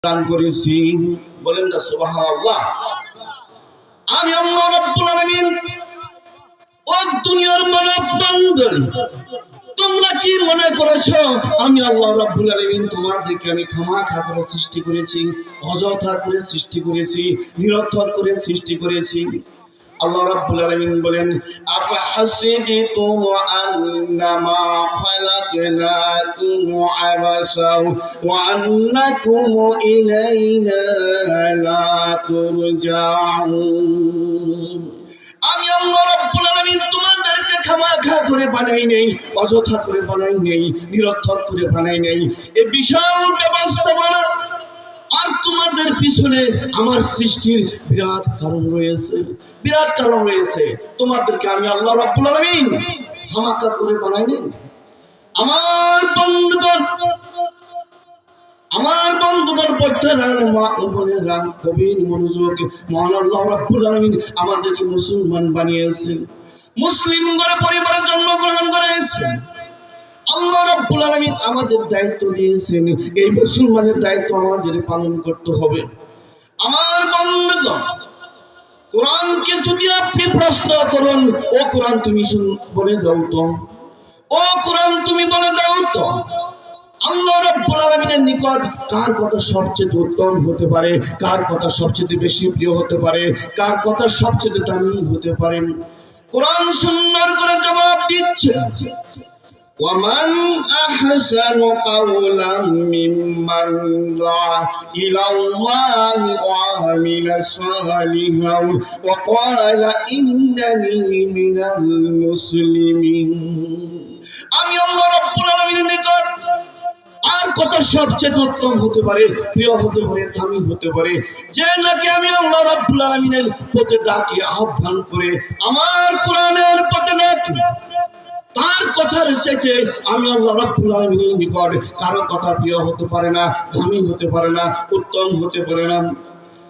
দান করেছি। বলেন না সুবহানাল্লাহ। আমি আল্লাহ রাব্বুল আলামিন ও দুনিয়ার মানব মণ্ডলী, তোমরা কি মনে করেছো আমি আল্লাহ রাব্বুল আলামিন তোমাদেরকে আমি খামাখা করে সৃষ্টি করেছি, অযথা করে সৃষ্টি করেছি, নিরর্থক করে সৃষ্টি করেছি? আল্লাহ রাব্বুল আলামিন বলেন, আফাহাসিবতুম আন্নামা খালাকনাকুম আবাসা ওয়া আন্নাকুম ইলাইনা লা তুরজাউন। আমি আল্লাহ রাব্বুল আলামিন তোমাদেরকে খামাখা করে বানাই নেই, অযথা করে বানাই নেই, নিরর্থক করে বানাই নেই। এই বিশাল ব্যবস্থাপনা আর তোমাদের পিছনে আমার সৃষ্টির বিরাট কারণ রয়েছে, বিরাট কারণ রয়েছে। তোমাদেরকে আমি আল্লাহ রাব্বুল আলামিন খামাখা করে বানাইনি। আমার বন্ধুগণ বোনেরা, গভীর মনোযোগ। মহান আল্লাহ রাব্বুল আলামিন আমাদেরকে মুসলমান বানিয়েছেন, মুসলিম ঘরে পরিবারে জন্মগ্রহণ করেছেন। আল্লাহ রাব্বুল আলামিন আমাদের দায়িত্ব দিয়েছেন, এই মুসলমানের দায়িত্ব আমাদের পালন করতে হবে। আমার বন্ধুগণ, কোরআনকে যদি আপনি প্রশ্ন করুন, ও কোরআন তুমি বলে দাও তো, ও কোরআন তুমি বলে দাও তো, আল্লাহ রাব্বুল আলামিনের নিকট কার কথা সবচেয়ে উত্তম হতে পারে, কার কথা সবচেয়ে বেশি প্রিয় হতে পারে, কার কথা সবচেয়ে দামি হতে পারে? কোরআন সুন্দর করে জবাব দিচ্ছে, ومن أحسن قولا ممن دعا إلى الله وعمل صالحا وقال إنني من المسلمين। আমি আল্লাহ রাব্বুল আলামিনের নিকট আর কত সবচেয়ে উত্তম হতে পারে, প্রিয় হতে পারে, দামি হতে পারে, যে নাকি আমি আল্লাহ রাব্বুল আলামিনের পথে ডাকে, আহ্বান করে আমার কোরআনের পথে ডাকে, তার কথার চাইতে আমি আল্লাহ রাব্বুল আলামিনের নিকট কারো কথা প্রিয় হতে পারে না, দামি হতে পারে না, উত্তম হতে পারে না।